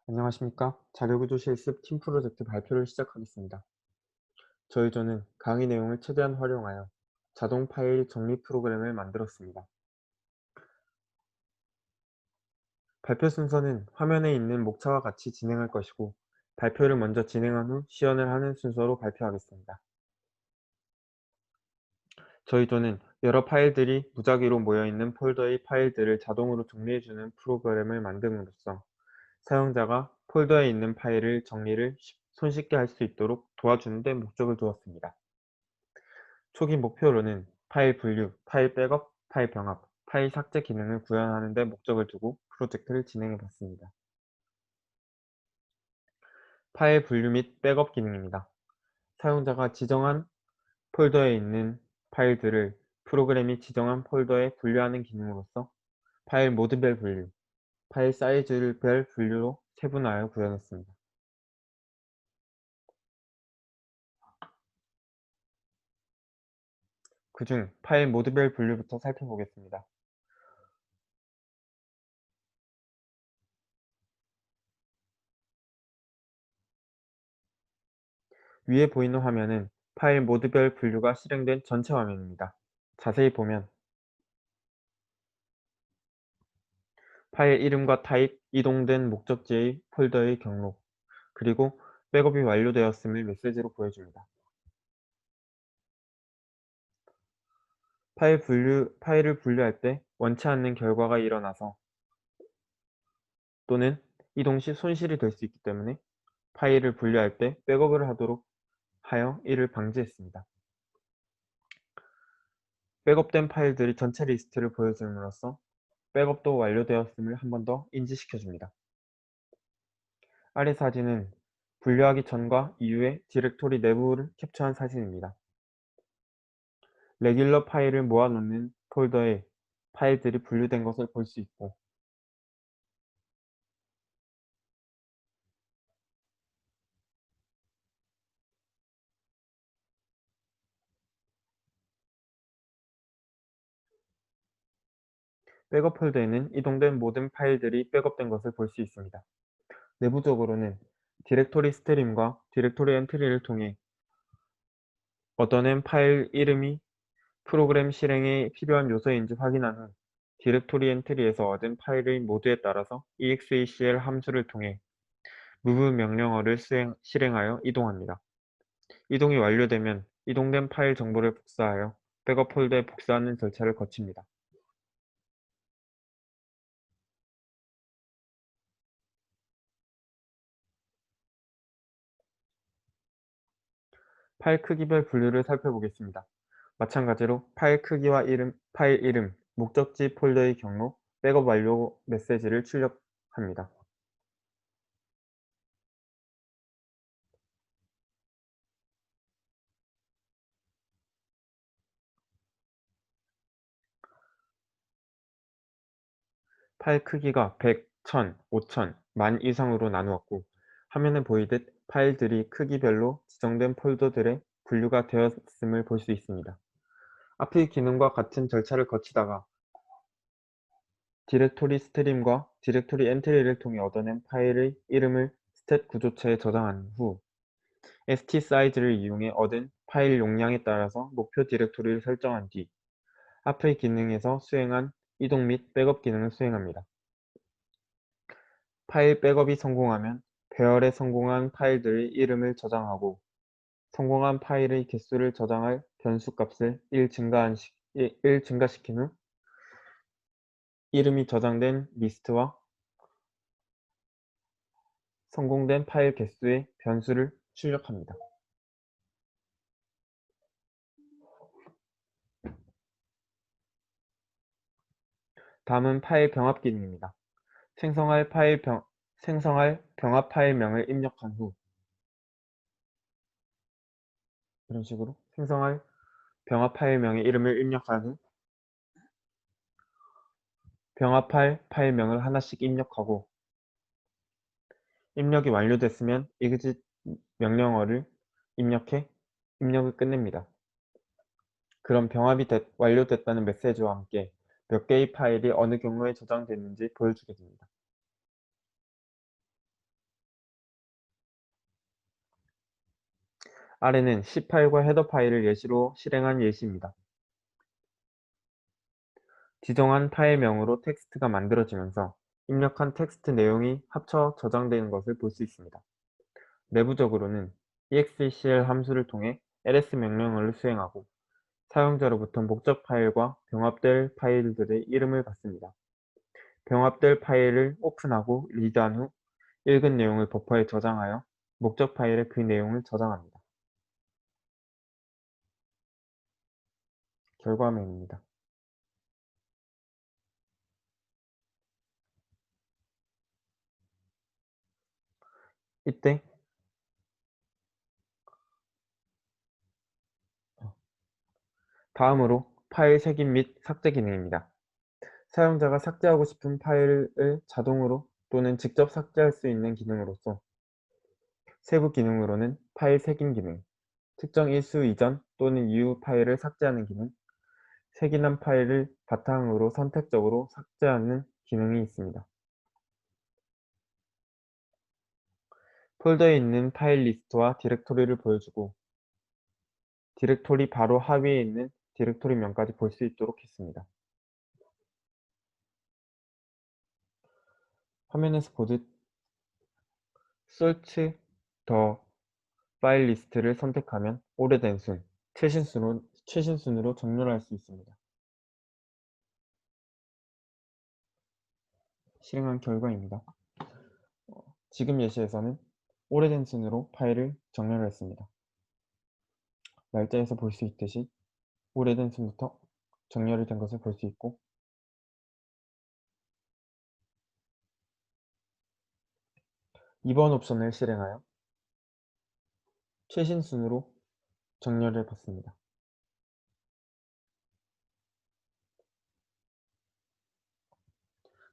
안녕하십니까. 자료구조 실습 팀 프로젝트 발표를 시작하겠습니다. 저희 조는 강의 내용을 최대한 활용하여 자동 파일 정리 프로그램을 만들었습니다. 발표 순서는 화면에 있는 목차와 같이 진행할 것이고, 발표를 먼저 진행한 후 시연을 하는 순서로 발표하겠습니다. 저희 조는 여러 파일들이 무작위로 모여있는 폴더의 파일들을 자동으로 정리해주는 프로그램을 만듦으로써 사용자가 폴더에 있는 파일을 정리를 손쉽게 할 수 있도록 도와주는 데 목적을 두었습니다. 초기 목표로는 파일 분류, 파일 백업, 파일 병합, 파일 삭제 기능을 구현하는 데 목적을 두고 프로젝트를 진행해 봤습니다. 파일 분류 및 백업 기능입니다. 사용자가 지정한 폴더에 있는 파일들을 프로그램이 지정한 폴더에 분류하는 기능으로서 파일 모드별 분류, 파일 사이즈별 분류로 세분화하여 구현했습니다. 그중 파일 모드별 분류부터 살펴보겠습니다. 위에 보이는 화면은 파일 모드별 분류가 실행된 전체 화면입니다. 자세히 보면 파일 이름과 타입, 이동된 목적지의 폴더의 경로, 그리고 백업이 완료되었음을 메시지로 보여줍니다. 파일을 분류할 때 원치 않는 결과가 일어나서 또는 이동 시 손실이 될 수 있기 때문에 파일을 분류할 때 백업을 하도록 하여 이를 방지했습니다. 백업된 파일들의 전체 리스트를 보여줌으로써 백업도 완료되었음을 한 번 더 인지시켜줍니다. 아래 사진은 분류하기 전과 이후의 디렉토리 내부를 캡처한 사진입니다. 레귤러 파일을 모아놓는 폴더에 파일들이 분류된 것을 볼 수 있고, 백업 폴더에는 이동된 모든 파일들이 백업된 것을 볼 수 있습니다. 내부적으로는 디렉토리 스트림과 디렉토리 엔트리를 통해 얻어낸 파일 이름이 프로그램 실행에 필요한 요소인지 확인한 후 디렉토리 엔트리에서 얻은 파일의 모드에 따라서 execl 함수를 통해 move 명령어를 실행하여 이동합니다. 이동이 완료되면 이동된 파일 정보를 복사하여 백업 폴더에 복사하는 절차를 거칩니다. 파일 크기별 분류를 살펴보겠습니다. 마찬가지로 파일 이름, 목적지 폴더의 경로, 백업 완료 메시지를 출력합니다. 파일 크기가 100, 1000, 5000, 10,000 이상으로 나누었고, 화면에 보이듯 파일들이 크기별로 지정된 폴더들에 분류가 되었음을 볼 수 있습니다. 앞의 기능과 같은 절차를 거치다가 디렉토리 스트림과 디렉토리 엔트리를 통해 얻어낸 파일의 이름을 스탯 구조체에 저장한 후 st 사이즈를 이용해 얻은 파일 용량에 따라서 목표 디렉토리를 설정한 뒤 앞의 기능에서 수행한 이동 및 백업 기능을 수행합니다. 파일 백업이 성공하면 배열에 성공한 파일들의 이름을 저장하고 성공한 파일의 개수를 저장할 변수 값을 1 증가시킨 후 이름이 저장된 리스트와 성공된 파일 개수의 변수를 출력합니다. 다음은 파일 병합 기능입니다. 생성할 병합 파일명을 입력한 후 이런 식으로 생성할 병합 파일명의 이름을 입력한 후 병합할 파일명을 하나씩 입력하고 입력이 완료됐으면 exit 명령어를 입력해 입력을 끝냅니다. 그럼 병합이 완료됐다는 메시지와 함께 몇 개의 파일이 어느 경로에 저장됐는지 보여주게 됩니다. 아래는 C 파일과 헤더 파일을 예시로 실행한 예시입니다. 지정한 파일명으로 텍스트가 만들어지면서 입력한 텍스트 내용이 합쳐 저장되는 것을 볼 수 있습니다. 내부적으로는 execl 함수를 통해 ls 명령어를 수행하고 사용자로부터 목적 파일과 병합될 파일들의 이름을 받습니다. 병합될 파일을 오픈하고 리드한 후 읽은 내용을 버퍼에 저장하여 목적 파일에 그 내용을 저장합니다. 결과명입니다. 이때 다음으로 파일 색인 및 삭제 기능입니다. 사용자가 삭제하고 싶은 파일을 자동으로 또는 직접 삭제할 수 있는 기능으로서 세부 기능으로는 파일 색인 기능, 특정 일수 이전 또는 이후 파일을 삭제하는 기능, 색인한 파일을 바탕으로 선택적으로 삭제하는 기능이 있습니다. 폴더에 있는 파일 리스트와 디렉토리를 보여주고 디렉토리 바로 하위에 있는 디렉토리명까지 볼 수 있도록 했습니다. 화면에서 보듯 Search the 파일 리스트를 선택하면 오래된 순, 최신 순으로 정렬할 수 있습니다. 실행한 결과입니다. 지금 예시에서는 오래된 순으로 파일을 정렬했습니다. 날짜에서 볼 수 있듯이 오래된 순부터 정렬이 된 것을 볼 수 있고 2번 옵션을 실행하여 최신 순으로 정렬해 봤습니다.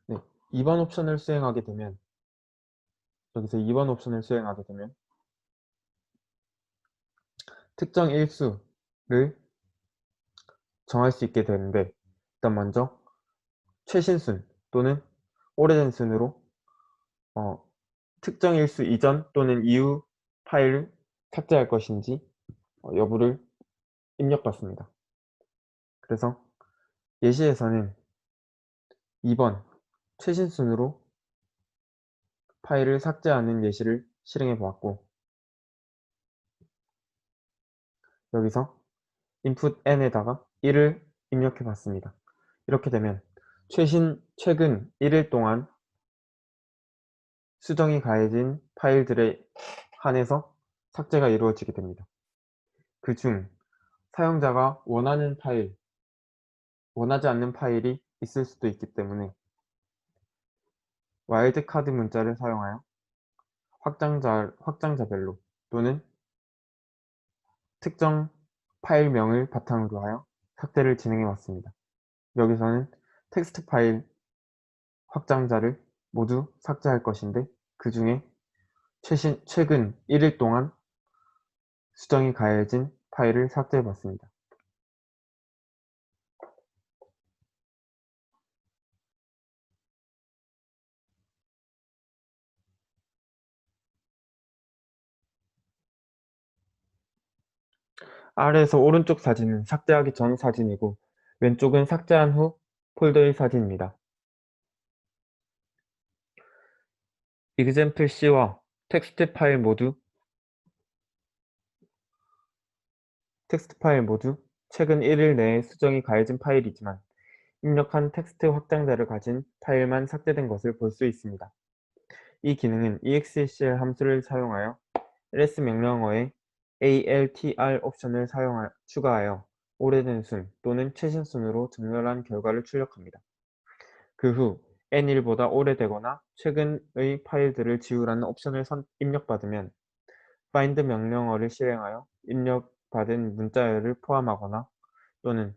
네, 2번 옵션을 수행하게 되면 여기서 2번 옵션을 수행하게 되면 특정 일수를 정할 수 있게 되는데 일단 먼저 최신 순 또는 오래된 순으로 특정 일수 이전 또는 이후 파일을 삭제할 것인지 여부를 입력받습니다. 그래서 예시에서는 2번 최신 순으로 파일을 삭제하는 예시를 실행해 보았고 여기서 input n에다가 1을 입력해 봤습니다. 이렇게 되면 최근 1일 동안 수정이 가해진 파일들에 한해서 삭제가 이루어지게 됩니다. 그중 사용자가 원하지 않는 파일이 있을 수도 있기 때문에 와일드카드 문자를 사용하여 확장자별로 또는 특정 파일명을 바탕으로 하여 삭제를 진행해 왔습니다. 여기서는 텍스트 파일 확장자를 모두 삭제할 것인데 그 중에 최근 1일 동안 수정이 가해진 파일을 삭제해 봤습니다. 아래에서 오른쪽 사진은 삭제하기 전 사진이고 왼쪽은 삭제한 후 폴더의 사진입니다. example-C와 텍스트 파일 모두 최근 1일 내에 수정이 가해진 파일이지만 입력한 텍스트 확장자를 가진 파일만 삭제된 것을 볼 수 있습니다. 이 기능은 execl 함수를 사용하여 ls 명령어에 altr 옵션을 추가하여 오래된 순 또는 최신 순으로 정렬한 결과를 출력합니다. 그 후 n일보다 오래되거나 최근의 파일들을 지우라는 옵션을 입력받으면 find 명령어를 실행하여 입력받은 문자열을 포함하거나 또는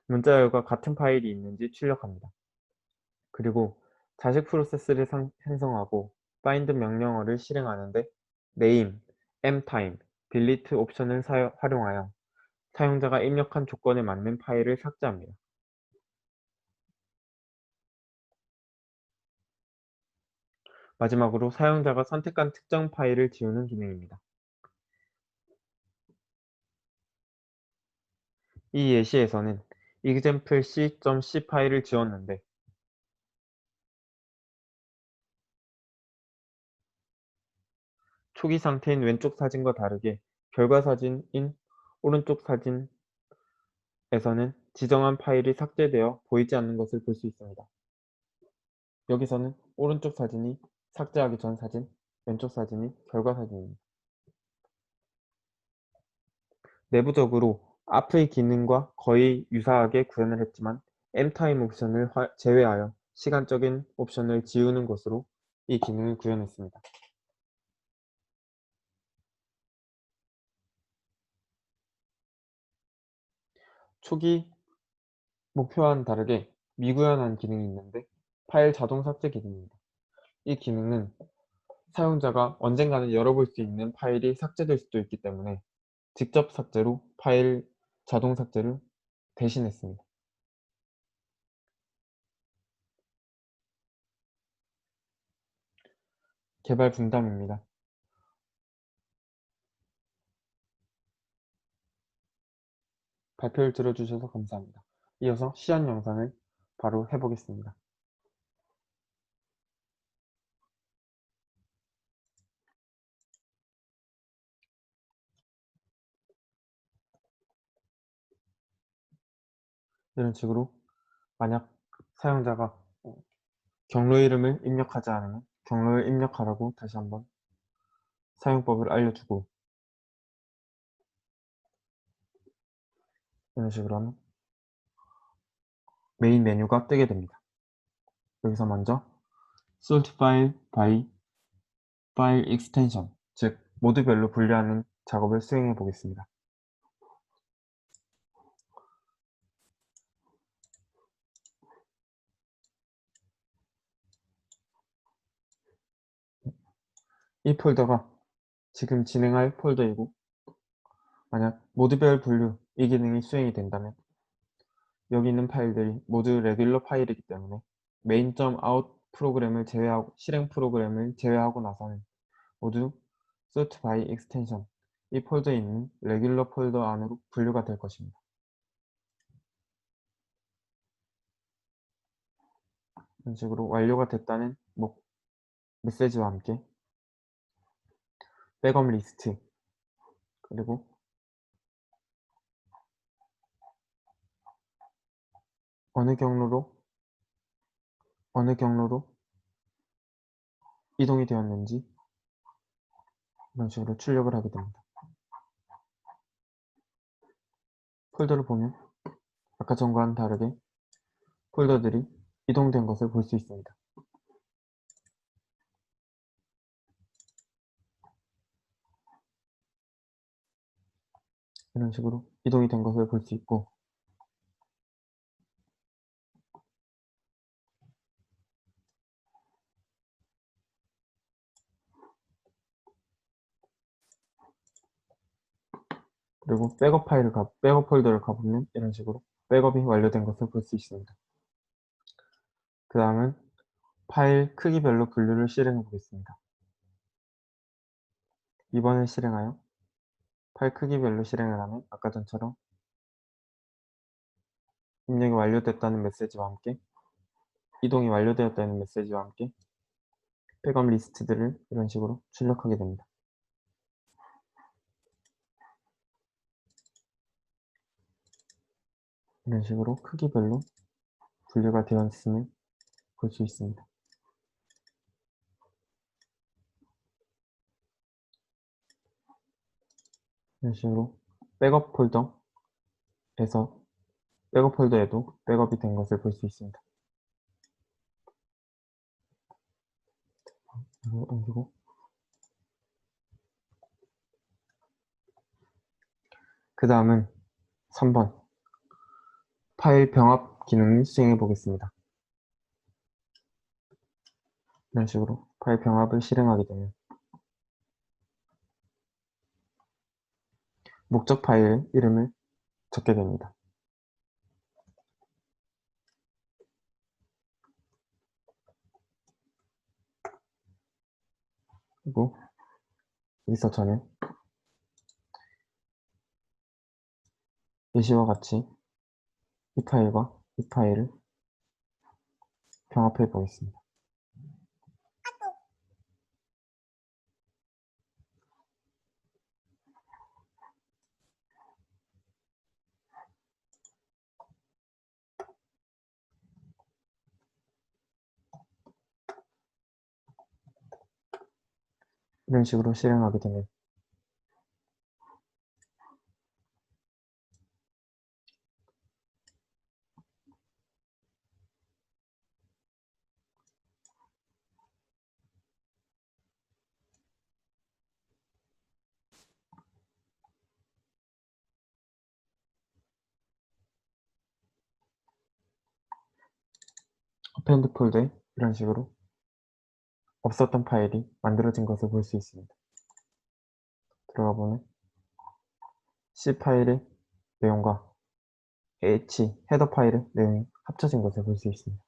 문자열과 같은 파일이 있는지 출력합니다. 그리고 자식 프로세스를 생성하고 find 명령어를 실행하는데 name, mtime, delete 옵션을 활용하여 사용자가 입력한 조건에 맞는 파일을 삭제합니다. 마지막으로 사용자가 선택한 특정 파일을 지우는 기능입니다. 이 예시에서는 example.c 파일을 지웠는데 초기 상태인 왼쪽 사진과 다르게 결과 사진인 오른쪽 사진에서는 지정한 파일이 삭제되어 보이지 않는 것을 볼 수 있습니다. 여기서는 오른쪽 사진이 삭제하기 전 사진, 왼쪽 사진이 결과 사진입니다. 내부적으로 앞의 기능과 거의 유사하게 구현을 했지만 m타임 옵션을 제외하여 시간적인 옵션을 지우는 것으로 이 기능을 구현했습니다. 초기 목표와는 다르게 미구현한 기능이 있는데 파일 자동 삭제 기능입니다. 이 기능은 사용자가 언젠가는 열어볼 수 있는 파일이 삭제될 수도 있기 때문에 직접 삭제로 파일 자동 삭제를 대신했습니다. 개발 분담입니다. 발표를 들어주셔서 감사합니다. 이어서 시연 영상을 바로 해보겠습니다. 이런 식으로 만약 사용자가 경로 이름을 입력하지 않으면 경로를 입력하라고 다시 한번 사용법을 알려주고 이런 식으로 하면 메인 메뉴가 뜨게 됩니다. 여기서 먼저 sort file by file extension, 즉 모드별로 분류하는 작업을 수행해 보겠습니다. 이 폴더가 지금 진행할 폴더이고 만약 모드별 분류 이 기능이 수행이 된다면 여기 있는 파일들이 모두 레귤러 파일이기 때문에 main.out 프로그램을 제외하고 실행 프로그램을 제외하고 나서는 모두 sort by extension 이 폴더에 있는 레귤러 폴더 안으로 분류가 될 것입니다. 이런 식으로 완료가 됐다는 메시지와 함께 백업 리스트 그리고 어느 경로로 이동이 되었는지 이런 식으로 출력을 하게 됩니다. 폴더를 보면 아까 전과는 다르게 폴더들이 이동된 것을 볼 수 있습니다. 이런 식으로 이동이 된 것을 볼 수 있고 그리고 백업 폴더를 가보면 이런 식으로 백업이 완료된 것을 볼 수 있습니다. 그 다음은 파일 크기별로 분류를 실행해 보겠습니다. 이번에 실행하여 파일 크기별로 실행을 하면 아까 전처럼 입력이 완료됐다는 메시지와 함께 이동이 완료되었다는 메시지와 함께 백업 리스트들을 이런 식으로 출력하게 됩니다. 이런 식으로 크기별로 분류가 되었음을 볼 수 있습니다. 이런 식으로 백업 폴더에도 백업이 된 것을 볼 수 있습니다. 옮기고 그 다음은 3번 파일 병합 기능을 수행해 보겠습니다. 이런 식으로 파일 병합을 실행하게 되면 목적 파일 이름을 적게 됩니다. 그리고 여기서 저는 예시와 같이 이 파일과 이 파일을 병합해 보겠습니다. 이런 식으로 실행하게 되면 append 폴더에 이런 식으로 없었던 파일이 만들어진 것을 볼 수 있습니다. 들어가 보면 C 파일의 내용과 H 헤더 파일의 내용이 합쳐진 것을 볼 수 있습니다.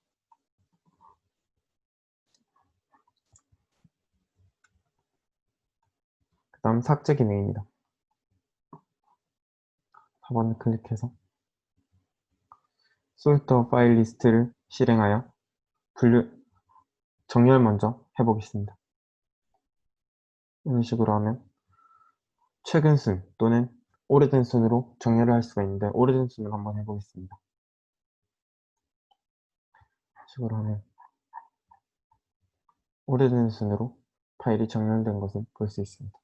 그 다음 삭제 기능입니다. 4번을 클릭해서 솔터 파일 리스트를 실행하여 정렬 먼저 해보겠습니다. 이런 식으로 하면 최근 순 또는 오래된 순으로 정렬을 할 수가 있는데 오래된 순으로 한번 해보겠습니다. 이런 식으로 하면 오래된 순으로 파일이 정렬된 것을 볼 수 있습니다.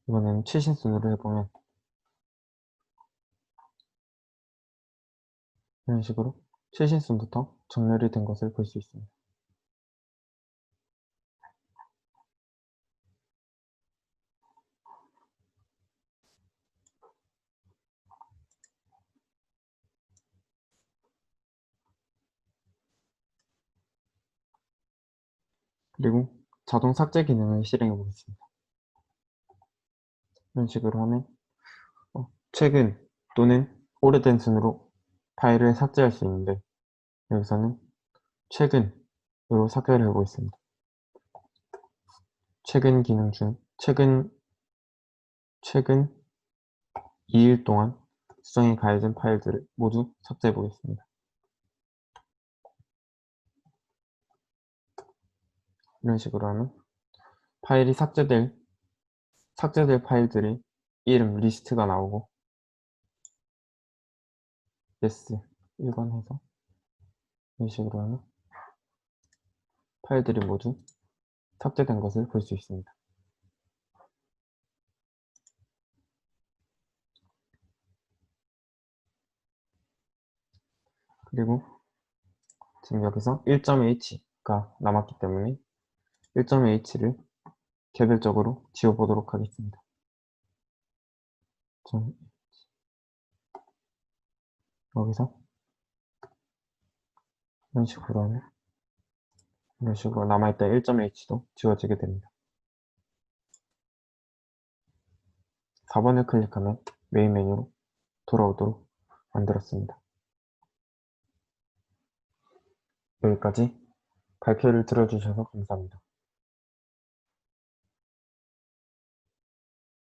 이번에는 최신 순으로 해보면 이런 식으로 최신 순부터 정렬이 된 것을 볼 수 있습니다. 그리고 자동 삭제 기능을 실행해 보겠습니다. 이런 식으로 하면 최근 또는 오래된 순으로 파일을 삭제할 수 있는데 여기서는 최근으로 삭제를 해보겠습니다. 최근 기능 중 최근 2일 동안 수정이 가해진 파일들을 모두 삭제해 보겠습니다. 이런 식으로 하면 파일이 삭제될 파일들의 이름 리스트가 나오고 yes 1번 해서 이런 식으로 하면 파일들이 모두 삭제된 것을 볼 수 있습니다. 그리고 지금 여기서 1.h가 남았기 때문에 1.h를 개별적으로 지워보도록 하겠습니다. 여기서 이런 식으로 하면 이런 식으로 남아있던 1.h도 지워지게 됩니다. 4번을 클릭하면 메인 메뉴로 돌아오도록 만들었습니다. 여기까지 발표를 들어주셔서 감사합니다.